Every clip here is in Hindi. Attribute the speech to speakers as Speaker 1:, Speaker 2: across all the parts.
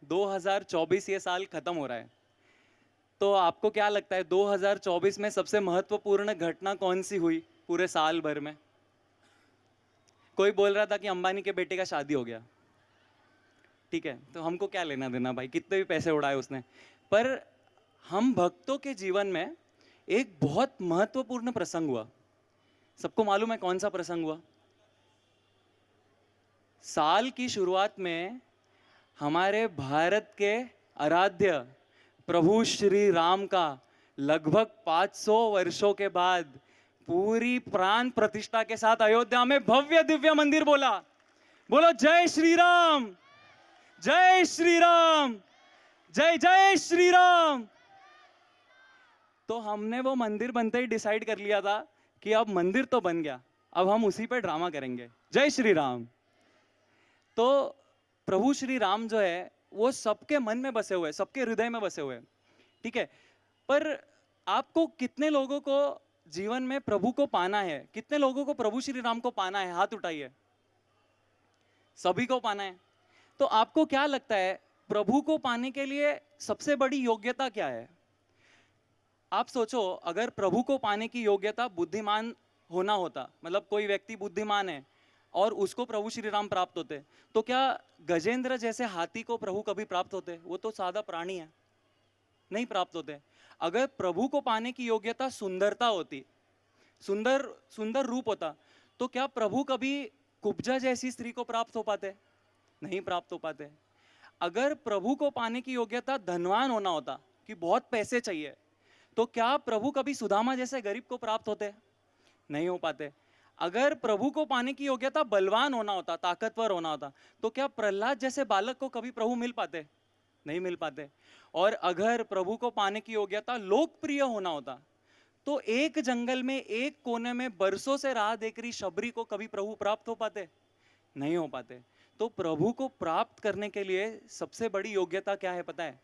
Speaker 1: 2024 ये साल खत्म हो रहा है, तो आपको क्या लगता है 2024 में सबसे महत्वपूर्ण घटना कौन सी हुई पूरे साल भर में? कोई बोल रहा था कि अंबानी के बेटे का शादी हो गया। ठीक है, तो हमको क्या लेना देना भाई, कितने भी पैसे उड़ाए उसने। पर हम भक्तों के जीवन में एक बहुत महत्वपूर्ण प्रसंग हुआ। सबको मालूम है कौन सा प्रसंग हुआ? साल की शुरुआत में हमारे भारत के आराध्य प्रभु श्री राम का लगभग 500 वर्षों के बाद पूरी प्राण प्रतिष्ठा के साथ अयोध्या में भव्य दिव्य मंदिर बोला। बोलो जय श्री राम, जय श्री राम, जय जय श्री राम। तो हमने वो मंदिर बनते ही डिसाइड कर लिया था कि अब मंदिर तो बन गया, अब हम उसी पे ड्रामा करेंगे, जय श्री राम। तो प्रभु श्री राम जो है वो सबके मन में बसे हुए, सबके हृदय में बसे हुए। ठीक है, पर आपको कितने लोगों को जीवन में प्रभु को पाना है? कितने लोगों को प्रभु श्री राम को पाना है? हाथ उठाइए। सभी को पाना है। तो आपको क्या लगता है प्रभु को पाने के लिए सबसे बड़ी योग्यता क्या है? आप सोचो, अगर प्रभु को पाने की योग्यता बुद्धिमान होना होता, मतलब कोई व्यक्ति बुद्धिमान है और उसको प्रभु श्री राम प्राप्त होते, तो क्या गजेंद्र जैसे हाथी को प्रभु कभी प्राप्त होते? वो तो सादा प्राणी है, नहीं प्राप्त होते। अगर प्रभु को पाने की योग्यता सुंदरता होती, सुंदर सुंदर रूप होता, तो क्या प्रभु कभी कुब्जा जैसी स्त्री को प्राप्त हो पाते? नहीं प्राप्त हो पाते। अगर प्रभु को पाने की योग्यता धनवान होना होता, कि बहुत पैसे चाहिए, तो क्या प्रभु कभी सुदामा जैसे गरीब को प्राप्त होते? नहीं हो पाते। अगर प्रभु को पाने की योग्यता बलवान होना होता, ताकतवर होना होता, तो क्या प्रहलाद जैसे बालक को कभी प्रभु मिल पाते? नहीं मिल पाते। और अगर प्रभु को पाने की योग्यता लोकप्रिय होना होता, तो एक जंगल में एक कोने में बरसों से राह देख रही शबरी को कभी प्रभु प्राप्त हो पाते? नहीं हो पाते। तो प्रभु को प्राप्त करने के लिए सबसे बड़ी योग्यता क्या है पता है?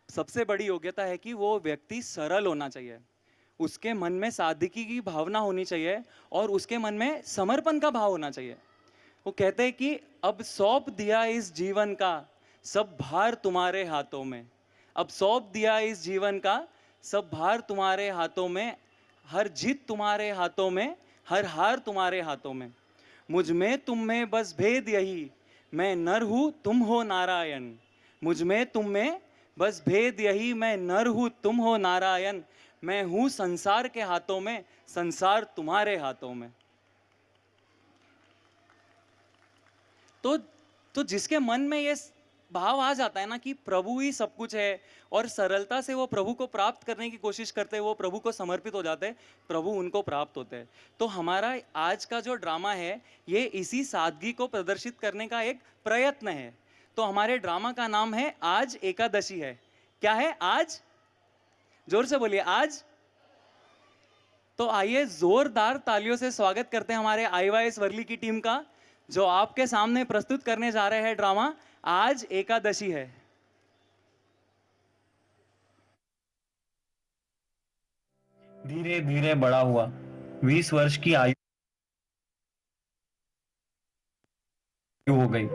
Speaker 1: सबसे बड़ी योग्यता है कि वो व्यक्ति सरल होना चाहिए, उसके मन में सादगी की भावना होनी चाहिए और उसके मन में समर्पण का भाव होना चाहिए। वो कहते हैं कि अब सौंप दिया इस जीवन का सब भार तुम्हारे हाथों में, अब सौंप दिया इस जीवन का सब भार तुम्हारे हाथों में, हर जीत तुम्हारे हाथों में, हर हार तुम्हारे हाथों में। मुझ में तुम में बस भेद यही, मैं नर हूं तुम हो नारायण। मुझ में तुम में बस भेद यही, मैं नर हूं तुम हो नारायण। मैं हूं संसार के हाथों में, संसार तुम्हारे हाथों में। तो तो जिसके मन में ये भाव आ जाता है ना कि प्रभु ही सब कुछ है, और सरलता से वो प्रभु को प्राप्त करने की कोशिश करते हैं, वो प्रभु को समर्पित हो जाते हैं, प्रभु उनको प्राप्त होते हैं। तो हमारा आज का जो ड्रामा है ये इसी सादगी को प्रदर्शित करने का एक प्रयत्न है। तो हमारे ड्रामा का नाम है आज एकादशी है। क्या है आज? जोर से बोलिए, आज। तो आइए जोरदार तालियों से स्वागत करते हैं हमारे IYS वर्ली की टीम का, जो आपके सामने प्रस्तुत करने जा रहे हैं ड्रामा आज एकादशी है।
Speaker 2: धीरे धीरे बड़ा हुआ, 20 वर्ष की आयु हो गई।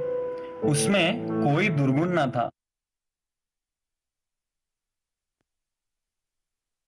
Speaker 2: उसमें कोई दुर्गुण न था।